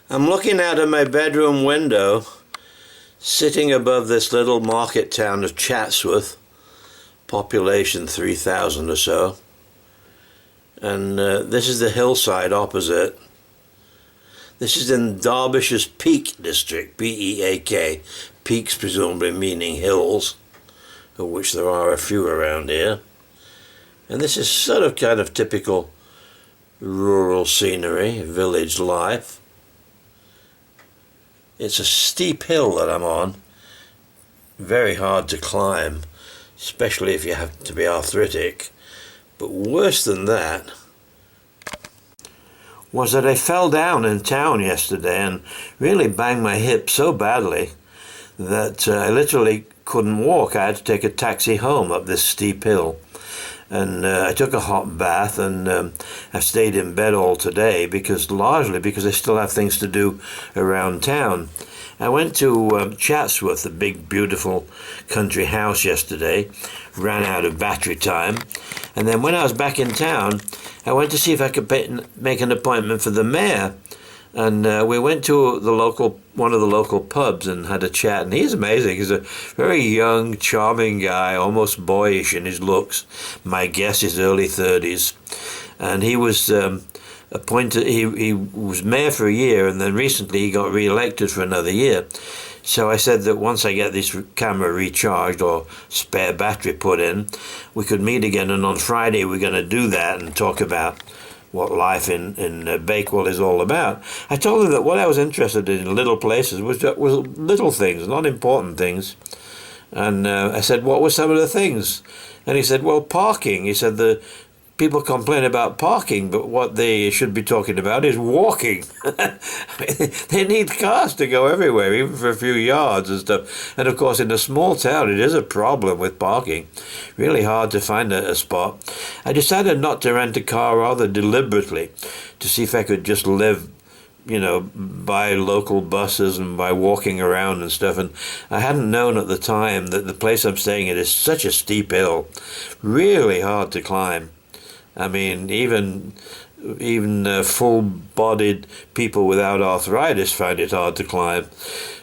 I'm looking out of my bedroom window, sitting above this little market town of Chatsworth, population 3,000 or so, and this is the hillside opposite. This is in Derbyshire's Peak district, P-E-A-K, peaks presumably meaning hills, of which there are a few around here. And this is sort of kind of typical rural scenery, village life. It's a steep hill that I'm on, very hard to climb, especially if you have to be arthritic. But worse than that was that I fell down in town yesterday and really banged my hip so badly that I literally couldn't walk. I had to take a taxi home up this steep hill. And I took a hot bath, and I've stayed in bed all today largely because I still have things to do around town. I went to Chatsworth, a big, beautiful country house yesterday, ran out of battery time, and then when I was back in town, I went to see if I could make an appointment for the mayor. And we went to one of the local pubs and had a chat, and he's amazing. He's a very young, charming guy, almost boyish in his looks. My guess is early 30s. And he was appointed, he was mayor for a year, and then recently he got re-elected for another year. So I said that once I get this camera recharged or spare battery put in, we could meet again, and on Friday we're going to do that and talk about what life in Bakewell is all about. I told him that what I was interested in little places was little things, not important things. And I said, what were some of the things? And he said, well, parking. He said, the people complain about parking, but what they should be talking about is walking. I mean, they need cars to go everywhere, even for a few yards and stuff. And of course, in a small town, it is a problem with parking. Really hard to find a spot. I decided not to rent a car rather deliberately to see if I could just live, by local buses and by walking around and stuff. And I hadn't known at the time that the place I'm staying at is such a steep hill, really hard to climb. I mean, even full-bodied people without arthritis find it hard to climb.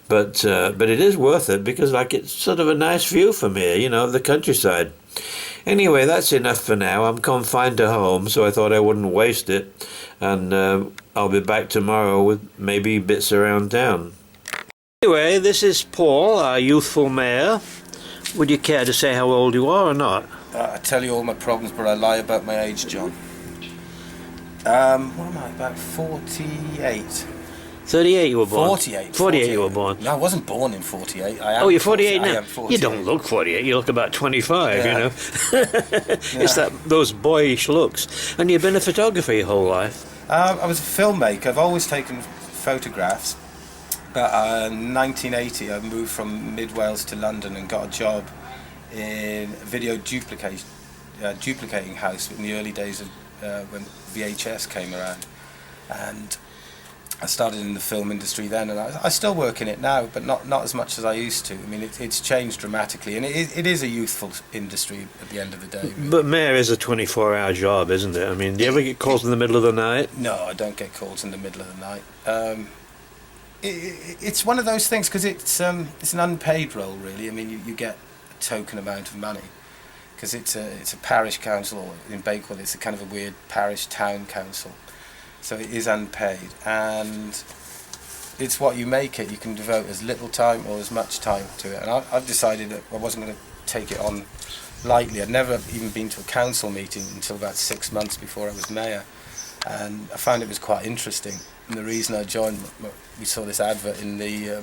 But it is worth it because, it's sort of a nice view from here, the countryside. Anyway, that's enough for now. I'm confined to home, so I thought I wouldn't waste it. And I'll be back tomorrow with maybe bits around town. Anyway, this is Paul, our youthful mayor. Would you care to say how old you are or not? I tell you all my problems, but I lie about my age, John. What am I, about 48? 38 you were born? 48. 48 you were born? No, I wasn't born in 48. You're 48 now? I am 48. You don't look 48, you look about 25, Yeah. It's those boyish looks. And you've been a photographer your whole life? I was a filmmaker. I've always taken photographs. But in 1980, I moved from Mid Wales to London and got a job in a video duplicating house in the early days of when VHS came around, and I started in the film industry then, and I still work in it now, but not as much as I used to. I mean, it's changed dramatically, and it is a youthful industry at the end of the day. Really. But mayor is a 24-hour job, isn't it? I mean, do you ever get calls in the middle of the night? No, I don't get calls in the middle of the night. It's one of those things because it's an unpaid role, really. I mean, you get a token amount of money because it's a parish council, or in Bakewell it's a kind of a weird parish town council, so it is unpaid, and it's what you make it. You can devote as little time or as much time to it, and I've decided that I wasn't going to take it on lightly. I'd never even been to a council meeting until about 6 months before I was mayor, and I found it was quite interesting. And the reason I joined, we saw this advert in the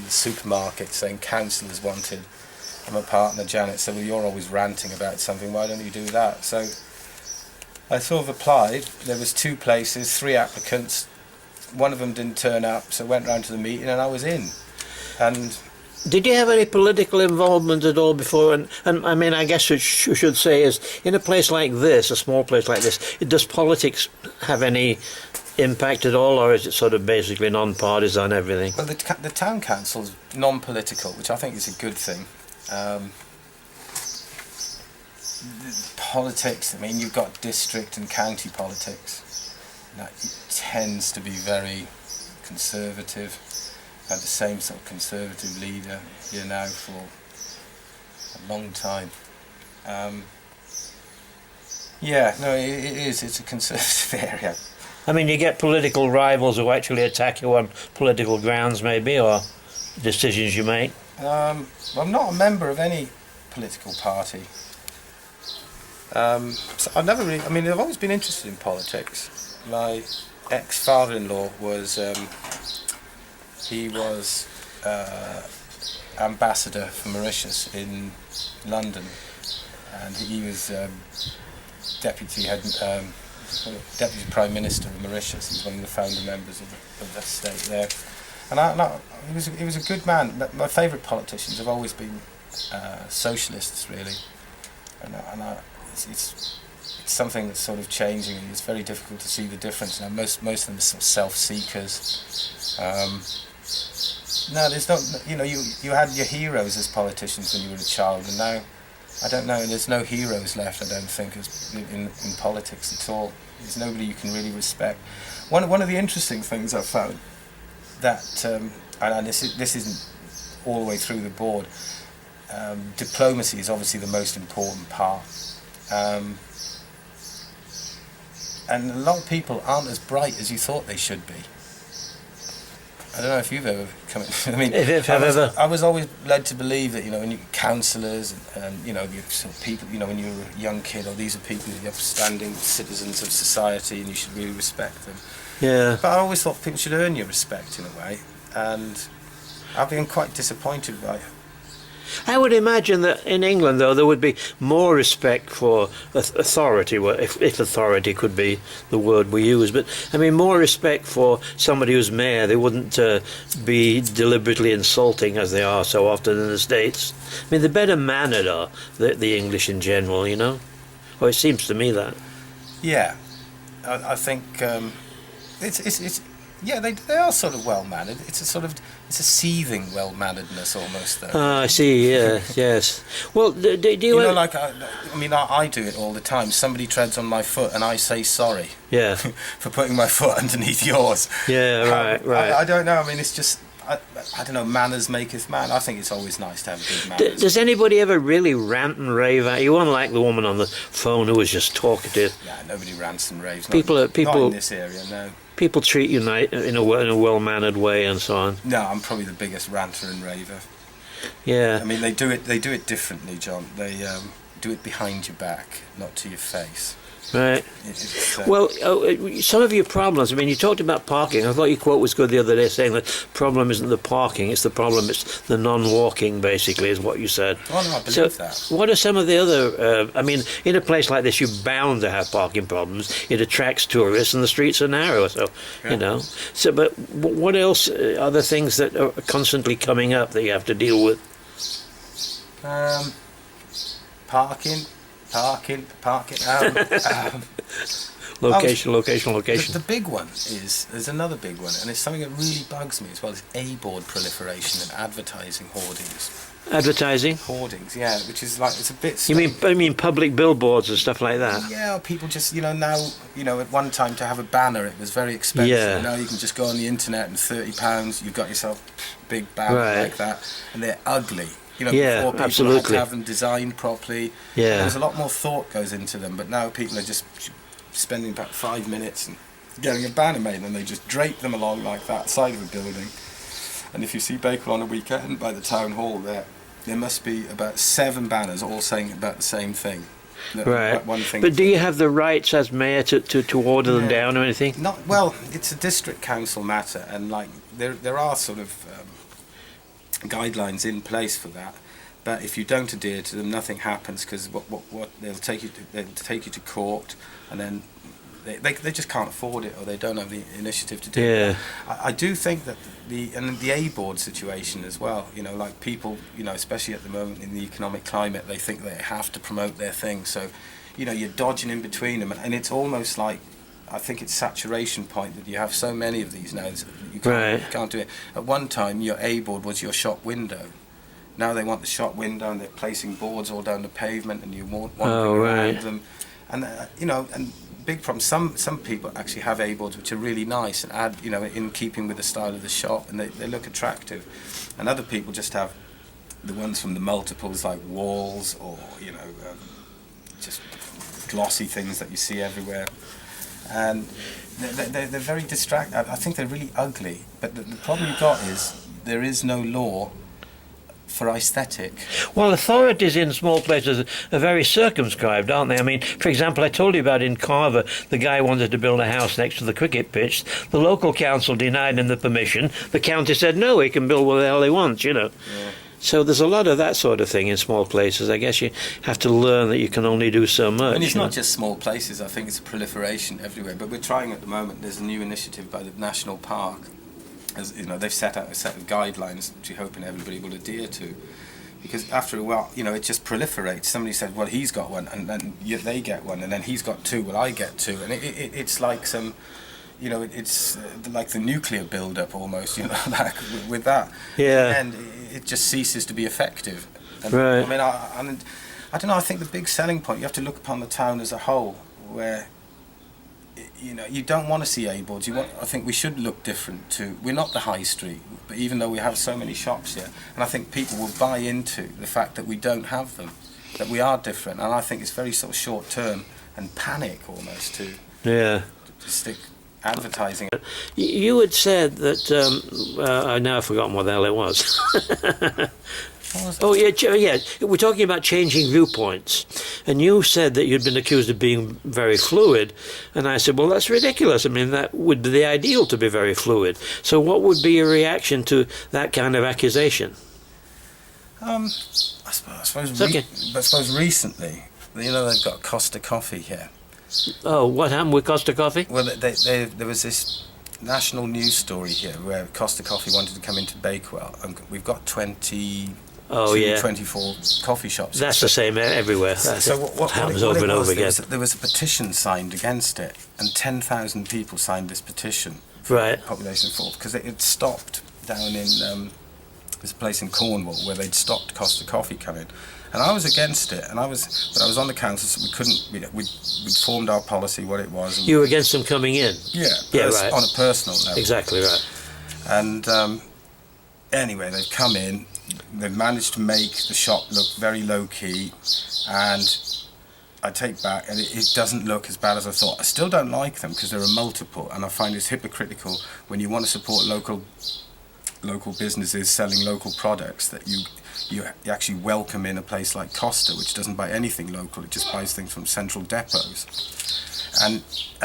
supermarket saying councillors wanted. And my partner Janet said, well, you're always ranting about something, why don't you do that? So I sort of applied. There was 2 places, 3 applicants. One of them didn't turn up, so I went round to the meeting and I was in. And did you have any political involvement at all before? And I mean, I guess what you should say is, in a place like this, a small place like this, does politics have any impact at all, or is it sort of basically non-partisan everything? Well, the town council is non-political, which I think is a good thing. Politics, I mean, you've got district and county politics. That tends to be very conservative. Had the same sort of conservative leader here now for a long time. Yeah, no, it is. It's a conservative area. I mean, you get political rivals who actually attack you on political grounds, maybe, or decisions you make. Well, I'm not a member of any political party. So I've never really. I mean, I've always been interested in politics. My ex-father-in-law was. He was ambassador for Mauritius in London, and he was deputy prime minister of Mauritius. He was one of the founder members of the state there, and he was a good man. My favourite politicians have always been socialists, really, and it's something that's sort of changing, and it's very difficult to see the difference. Now, most of them are sort of self-seekers. No, there's not. You know, you had your heroes as politicians when you were a child, and now, I don't know. There's no heroes left. I don't think in politics at all. There's nobody you can really respect. One of the interesting things I've found that, and this isn't all the way through the board. Diplomacy is obviously the most important part, and a lot of people aren't as bright as you thought they should be. I don't know if you've ever come. I mean, I was always led to believe that, you know, when you councillors and you know, you sort of people, you know, when you're a young kid, or these are people, the upstanding citizens of society, and you should really respect them. Yeah. But I always thought people should earn your respect in a way, and I've been quite disappointed by it. I would imagine that in England, though, there would be more respect for authority, if authority could be the word we use. But, I mean, more respect for somebody who's mayor. They wouldn't be deliberately insulting, as they are so often in the States. I mean, they're better mannered, are the English in general, you know? Or it seems to me that. Yeah. I think it's yeah, they are sort of well-mannered. It's a seething well-manneredness almost, though. I see, yeah, yes. Well, do you... You know, like, I do it all the time. Somebody treads on my foot and I say sorry. Yeah. For putting my foot underneath yours. Yeah, right. I don't know, I mean, it's just... I don't know, manners maketh man. I think it's always nice to have good manners. Does anybody ever really rant and rave at you? Unlike the woman on the phone who was just talkative. Yeah, nobody rants and raves. People not in this area, no. People treat you in a well-mannered way and so on. No, I'm probably the biggest ranter and raver. Yeah. I mean, they do it differently, John. They do it behind your back, not to your face. Right. Well, some of your problems, I mean, you talked about parking. I thought your quote was good the other day, saying the problem isn't the parking, it's the non-walking, basically, is what you said. Oh, no, I believe that. What are some of the other, I mean, in a place like this, you're bound to have parking problems. It attracts tourists and the streets are narrow, so, you know. So, but what else are the things that are constantly coming up that you have to deal with? Parking. Location. The big one there's another big one, and it's something that really bugs me as well, is A-board proliferation and advertising hoardings. Advertising? Hoardings, yeah, which is like, it's a bit... You mean public billboards and stuff like that? Yeah, people just, now, at one time to have a banner, it was very expensive. Yeah. Now you can just go on the internet and £30, you've got yourself a big banner like that, and they're ugly. Before people had to have them designed properly. Yeah. There's a lot more thought goes into them, but now people are just spending about 5 minutes and getting a banner made, and they just drape them along like that, side of a building. And if you see Bakewell on a weekend by the town hall there must be about 7 banners all saying about the same thing. Right. One thing. But do you have the rights as mayor to order them down or anything? Well, it's a district council matter, and like there are sort of guidelines in place for that, but if you don't adhere to them, nothing happens, because what they'll take you to court, and then they just can't afford it, or they don't have the initiative to do it. I do think that the A-board situation as well, like people, especially at the moment in the economic climate, they think they have to promote their thing, so you're dodging in between them, and it's almost like, I think it's saturation point that you have so many of these now that you can't do it. At one time, your A-board was your shop window. Now they want the shop window, and they're placing boards all down the pavement, and you wandering around them. And and big problem. Some people actually have A-boards which are really nice and add, in keeping with the style of the shop, and they look attractive. And other people just have the ones from the multiples, like walls, or just glossy things that you see everywhere. And they're very distracting. I think they're really ugly. But the problem you've got is there is no law for aesthetic. Well, authorities in small places are very circumscribed, aren't they? I mean, for example, I told you about in Carver, the guy wanted to build a house next to the cricket pitch. The local council denied him the permission. The county said, no, he can build what the hell he wants, Yeah. So there's a lot of that sort of thing in small places. I guess you have to learn that you can only do so much. And it's not just small places, I think it's a proliferation everywhere. But we're trying at the moment, there's a new initiative by the National Park. They've set out a set of guidelines which we're hoping everybody will adhere to. Because after a while, it just proliferates. Somebody said, well, he's got one, and then they get one, and then he's got two, well, I get two. And it's like some... it's like the nuclear build-up almost, like with that. Yeah. And it just ceases to be effective. And, right. I mean, I don't know, I think the big selling point, you have to look upon the town as a whole, where, you don't want to see A-boards. I think we should look different too. We're not the high street, but even though we have so many shops here, and I think people will buy into the fact that we don't have them, that we are different, and I think it's very sort of short-term and panic almost to stick advertising. You had said that I now I've forgotten what the hell it was. Oh yeah. We're talking about changing viewpoints, and you said that you'd been accused of being very fluid, and I said, well, that's ridiculous. I mean, that would be the ideal, to be very fluid. So, what would be your reaction to that kind of accusation? I suppose okay. But I suppose recently, they've got Costa Coffee here. Oh, what happened with Costa Coffee? Well, there was this national news story here where Costa Coffee wanted to come into Bakewell, and we've got 24 coffee shops. That's the same everywhere. So what happens over and over again. There was a petition signed against it, and 10,000 people signed this petition. Right. Population of 4, because it had stopped down in there's a place in Cornwall where they'd stopped Costa Coffee coming, and I was against it. But I was on the council, so we couldn't. We'd formed our policy, what it was. And you were against them coming in. Yeah, right. On a personal level. Exactly right. And anyway, they've come in. They've managed to make the shop look very low key, and I take back, and it doesn't look as bad as I thought. I still don't like them because they're a multiple, and I find it's hypocritical when you want to support local businesses selling local products that you actually welcome in a place like Costa, which doesn't buy anything local. It just buys things from central depots, and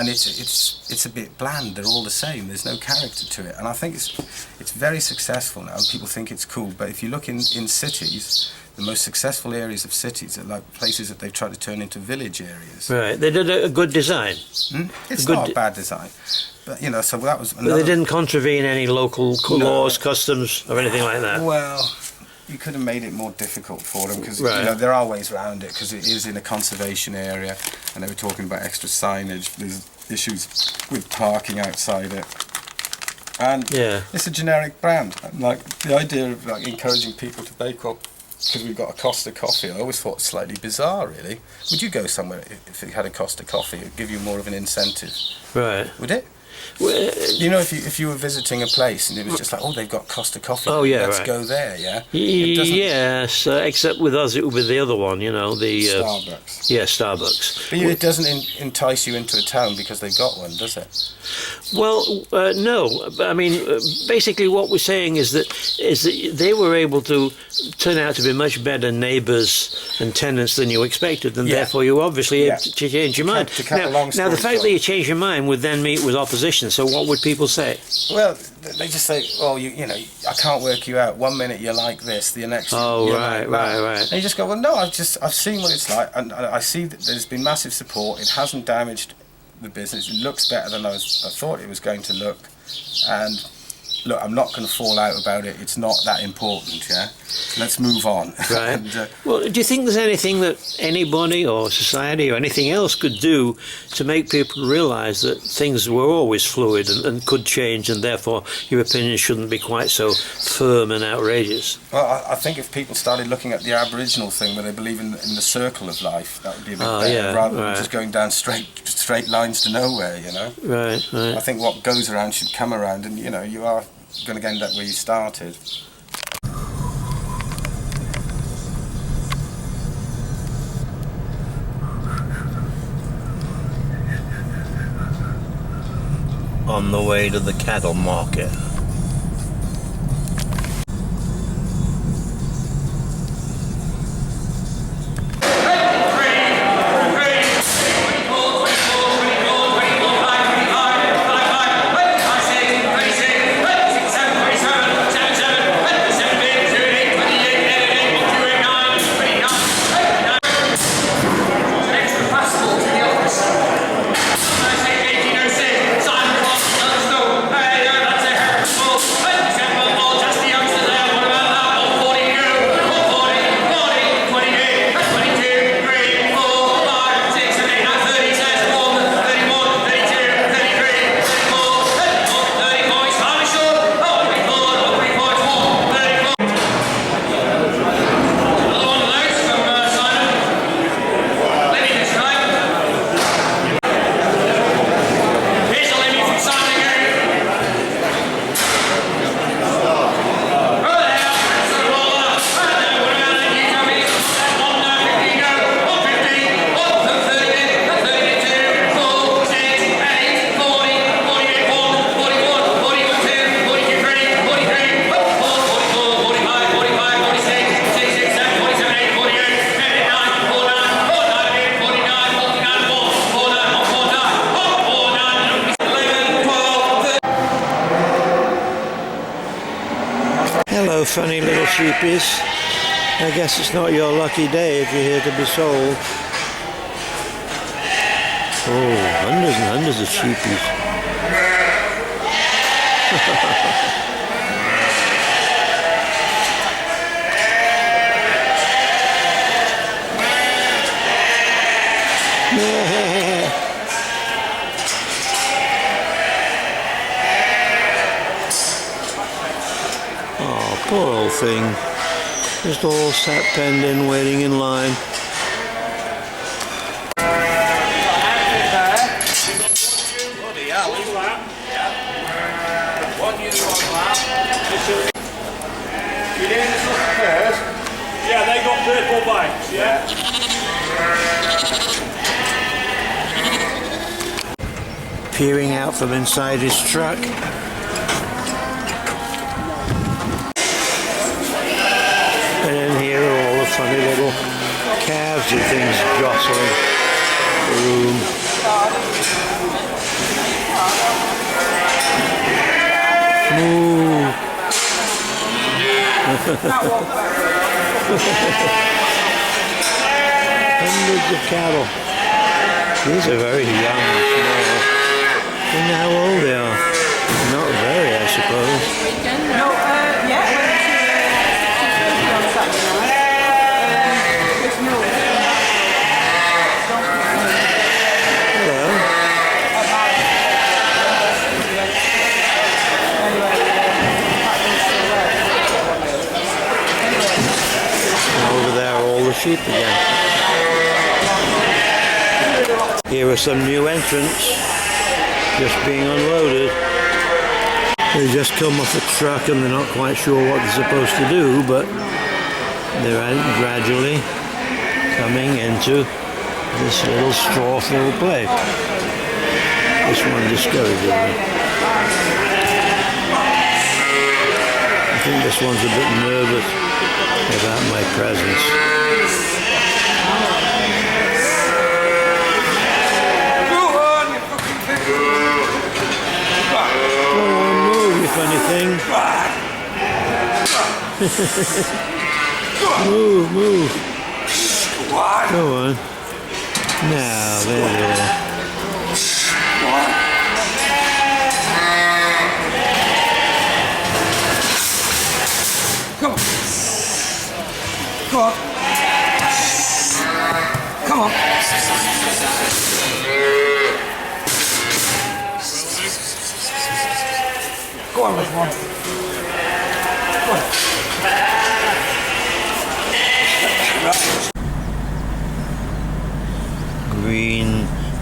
it's a bit bland. They're all the same. There's no character to it, and I think it's very successful now. And people think it's cool, but if you look in cities, the most successful areas of cities are like places that they've tried to turn into village areas. Right. They did a good design. It's not a bad design, but so that was. But they didn't contravene any local laws, customs, or anything like that. Well, you could have made it more difficult for them because there are ways around it because it is in a conservation area, and they were talking about extra signage. There's issues with parking outside it, and it's a generic brand. And, like the idea of encouraging people to bake up because we've got a Costa Coffee, I always thought slightly bizarre. Really, would you go somewhere if you had a Costa Coffee? It'd give you more of an incentive, right? Would it? Well, if you were visiting a place and it was just like, oh, they've got Costa Coffee, let's go there, Yes, except with us it would be the other one, the Starbucks. Yeah, Starbucks. But it doesn't entice you into a town because they've got one, does it? Well, no. I mean, basically, what we're saying is that they were able to turn out to be much better neighbours and tenants than you expected, and therefore you obviously had to change your mind. Now, the fact that you change your mind would then meet with opposition. So, what would people say? Well, they just say, "Oh, I can't work you out. 1 minute you're like this, the next." Oh, right. And you just go, "Well, no, I've seen what it's like, and I see that there's been massive support. It hasn't damaged the business. It looks better than I thought it was going to look, and look, I'm not going to fall out about it. It's not that important, yeah? Let's move on. Right. And, well, do you think there's anything that anybody or society or anything else could do to make people realise that things were always fluid and could change, and therefore your opinion shouldn't be quite so firm and outrageous? well, I think if people started looking at the Aboriginal thing where they believe in the circle of life, that would be a bit better, yeah, rather than right. just going down straight lines to nowhere, you know? Right, right. I think what goes around should come around, and, you know, you are going to end up where you started. On the way to the cattle market. Hello, funny little sheepies. I guess it's not your lucky day if you're here to be sold. Oh, hundreds and hundreds of sheepies. Oh, poor old thing. Just all sat penned in, waiting in line. You doing this one first? Yeah, they got purple bikes, yeah? Peering out from inside his truck. And then here are all the funny little calves and things jostling the room. Moo. Hundreds of cattle. These are very young and small. I wonder how old they are. Not very, I suppose. No, yeah, went to on Saturday night. It's no. Hello. And over there are all the sheep again. Here are some new entrants just being unloaded. They just come off a truck and they're not quite sure what they're supposed to do, but they're gradually coming into this little straw-filled place. This one discourages me. I think this one's a bit nervous about my presence. Funny thing. Move, move. Go on. Now, there you are. one.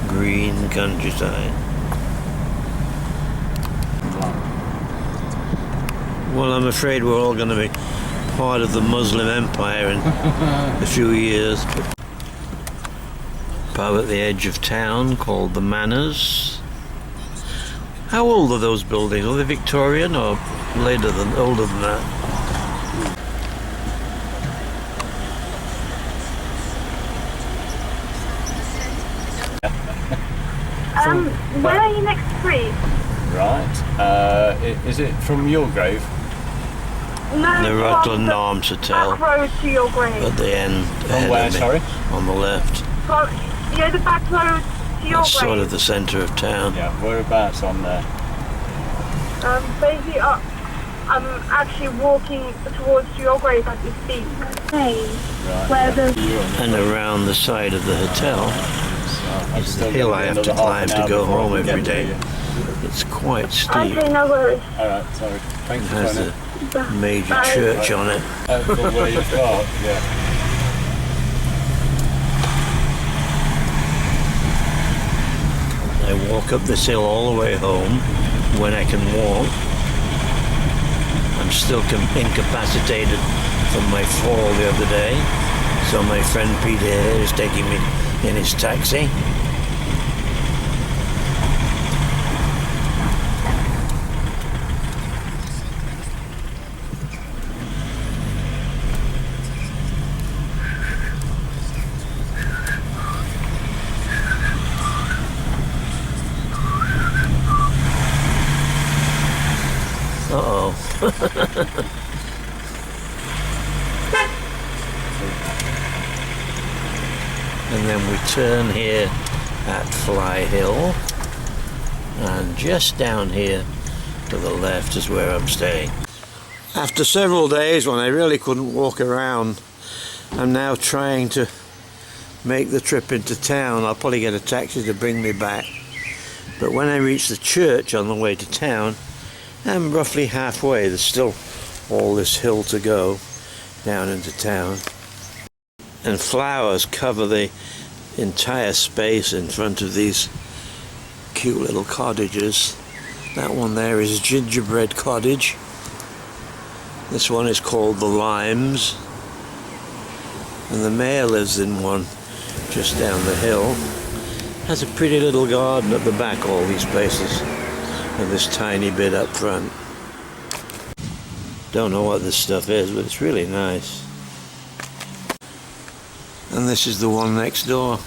Green countryside. Well, I'm afraid we're all going to be part of the Muslim Empire in a few years. Pub at the edge of town called the Manors. How old are those buildings? Are they Victorian or older than that? Where are you next free? Right. Is it from your grave? No, The Rutland Arms Hotel back road to your grave. at the end. From where, sorry? On the left. From, the back road to your That's grave. sort of the centre of town. Yeah, whereabouts on there? Basically, I'm actually walking towards your grave as we speak. Hey, Right. where the... And around the side of the hotel, It's the hill I have to climb to go home every day. It's quite steep. Okay, no worries. Alright, sorry. Thanks It for has phoning. a major Bye. church on it. For where you park, yeah. I walk up this hill all the way home when I can walk. I'm still incapacitated from my fall the other day, so my friend Peter here is taking me in his taxi. Uh-oh. And then we turn here at Fly Hill, and just down here to the left is where I'm staying. After several days when I really couldn't walk around, I'm now trying to make the trip into town. I'll probably get a taxi to bring me back. But when I reach the church on the way to town, I'm roughly halfway. There's still all this hill to go down into town. And flowers cover the entire space in front of these cute little cottages. That one there is Gingerbread Cottage. This one is called the Limes. And the mayor lives in one just down the hill. Has a pretty little garden at the back, all these places. And this tiny bit up front. Don't know what this stuff is, but it's really nice. And this is the one next door.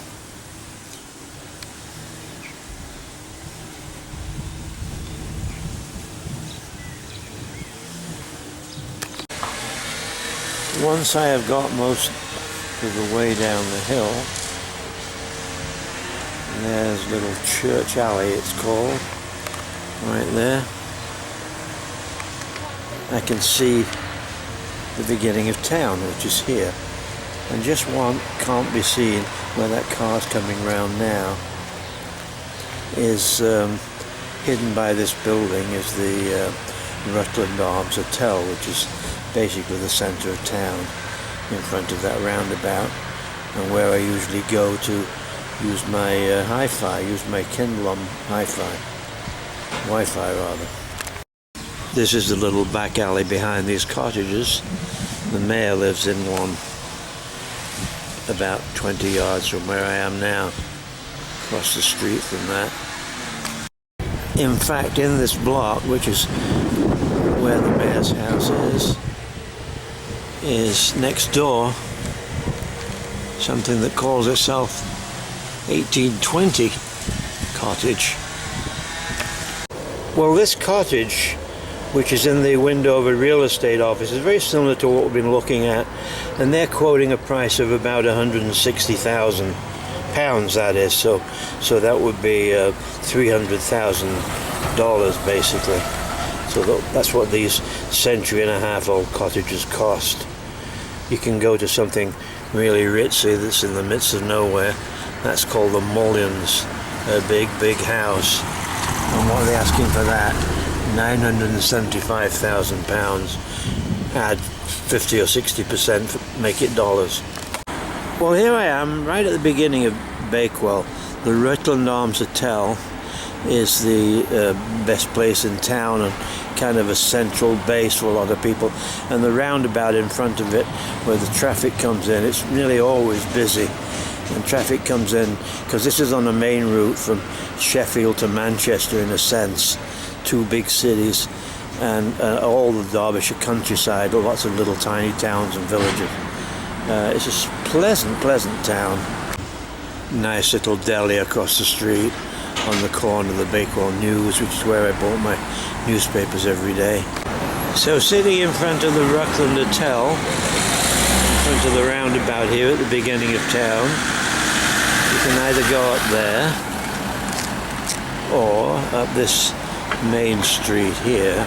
Once I have got most of the way down the hill, there's Little Church Alley, it's called. Right there, I can see the beginning of town, which is here, and just one can't be seen where that car's coming round now is hidden by this building is the Rutland Arms Hotel, which is basically the centre of town in front of that roundabout, and where I usually go to use my hi-fi, use my Kindle hi-fi. Wi-Fi rather. This is the little back alley behind these cottages. The mayor lives in one about 20 yards from where I am now, across the street from that. In fact, in this block, which is where the mayor's house is next door something that calls itself 1820 Cottage. Well, this cottage, which is in the window of a real estate office, is very similar to what we've been looking at, and they're quoting a price of about £160,000, that is, so that would be $300,000 basically. So that's what these century-and-a-half-old cottages cost. You can go to something really ritzy that's in the midst of nowhere. That's called the Mullions, a big house. And what are they asking for that? £975,000. Add 50 or 60%, make it dollars. Well, here I am, right at the beginning of Bakewell. The Rutland Arms Hotel is the best place in town and kind of a central base for a lot of people. And the roundabout in front of it, where the traffic comes in, it's nearly always busy. And traffic comes in, because this is on the main route from Sheffield to Manchester in a sense, two big cities, and all the Derbyshire countryside, lots of little tiny towns and villages. It's a pleasant town. Nice little deli across the street on the corner of the Bakewell News, which is where I bought my newspapers every day. So sitting in front of the Rutland Hotel, in front of the roundabout here at the beginning of town, you can either go up there or up this main street here,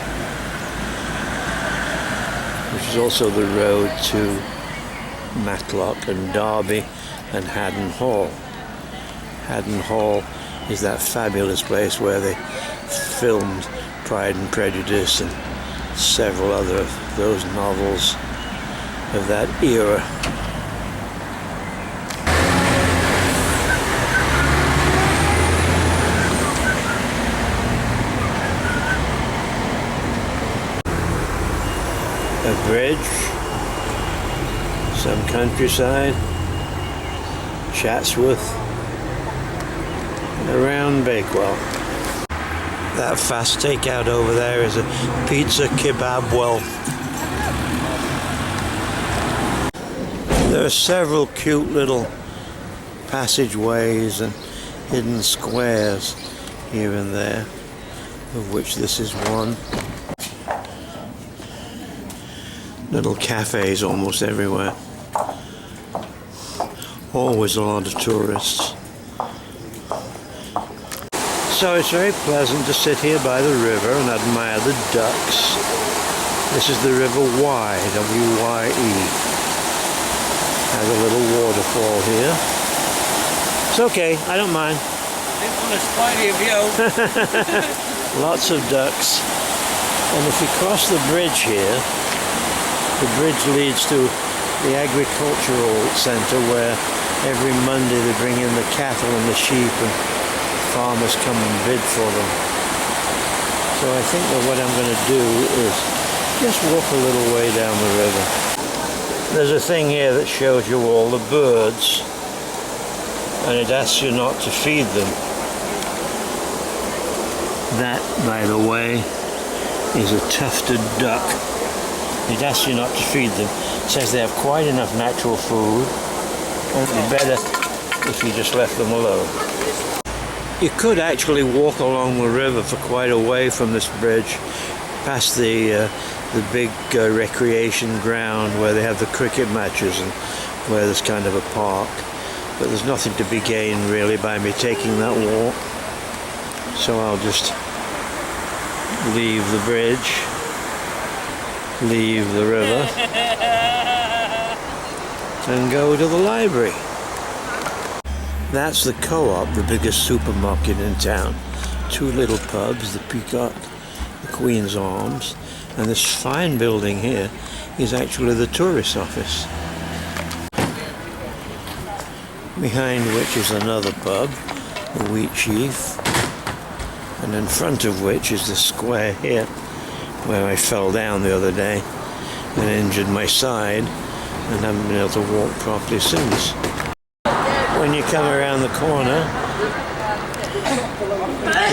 which is also the road to Matlock and Derby and Haddon Hall. Haddon Hall is that fabulous place where they filmed Pride and Prejudice and several other of those novels of that era. A bridge, some countryside, Chatsworth, around Bakewell. That fast takeout over there is a pizza kebabwell. There are several cute little passageways and hidden squares here and there, of which this is one. Little cafes almost everywhere. Always a lot of tourists. So it's very pleasant to sit here by the river and admire the ducks. This is the River Wye, W-Y-E. Has a little waterfall here. It's okay, I don't mind. Didn't want to spoil your view. Lots of ducks. And if you cross the bridge here, the bridge leads to the agricultural centre where every Monday they bring in the cattle and the sheep and farmers come and bid for them. So I think that what I'm going to do is just walk a little way down the river. There's a thing here that shows you all the birds, and it asks you not to feed them. That, by the way, is a tufted duck. It asks you not to feed them. It says they have quite enough natural food, and it'd be better if you just left them alone. You could actually walk along the river for quite a way from this bridge, past the big recreation ground where they have the cricket matches and where there's kind of a park. But there's nothing to be gained really by me taking that walk. So I'll just leave the bridge, leave the river, and go to the library. That's the Co-op, the biggest supermarket in town. Two little pubs, the Peacock, the Queen's Arms, and this fine building here is actually the tourist office. Behind which is another pub, the Wheat Chief, and in front of which is the square here, where I fell down the other day and injured my side and haven't been able to walk properly since. When you come around the corner,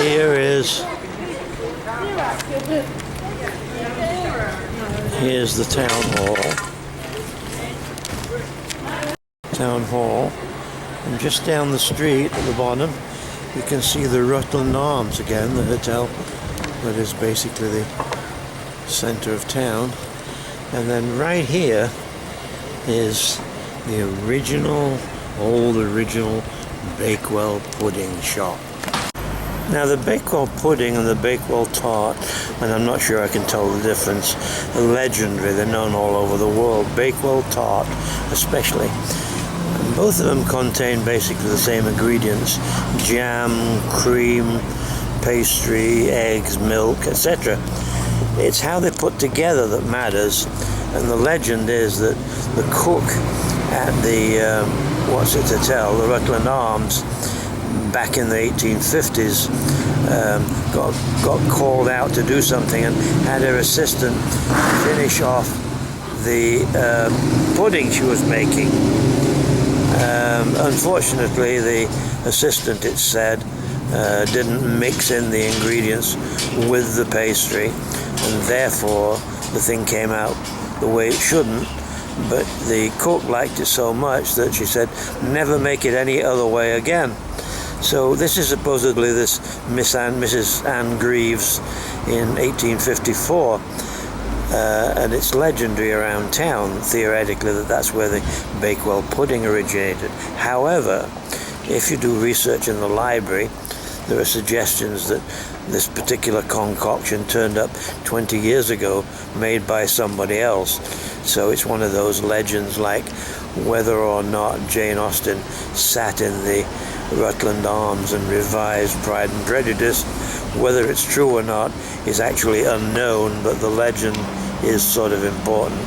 here's the town hall, and just down the street at the bottom you can see the Rutland Arms again, the hotel that is basically the center of town. And then right here is the old original Bakewell pudding shop. Now the Bakewell pudding and the Bakewell tart, and I'm not sure I can tell the difference, are legendary. They're known all over the world. Bakewell tart especially. And both of them contain basically the same ingredients: jam, cream, pastry, eggs, milk, etc. It's how they're put together that matters, and the legend is that the cook at the Hotel, the Rutland Arms, back in the 1850s, got called out to do something and had her assistant finish off the pudding she was making. Unfortunately, the assistant, it said, didn't mix in the ingredients with the pastry, and therefore the thing came out the way it shouldn't. But the cook liked it so much that she said, never make it any other way again. So this is supposedly this Mrs. Anne Greaves in 1854, and it's legendary around town, theoretically, that that's where the Bakewell pudding originated. However, if you do research in the library, there are suggestions that this particular concoction turned up 20 years ago, made by somebody else. So it's one of those legends, like whether or not Jane Austen sat in the Rutland Arms and revised Pride and Prejudice. Whether it's true or not is actually unknown, but the legend is sort of important.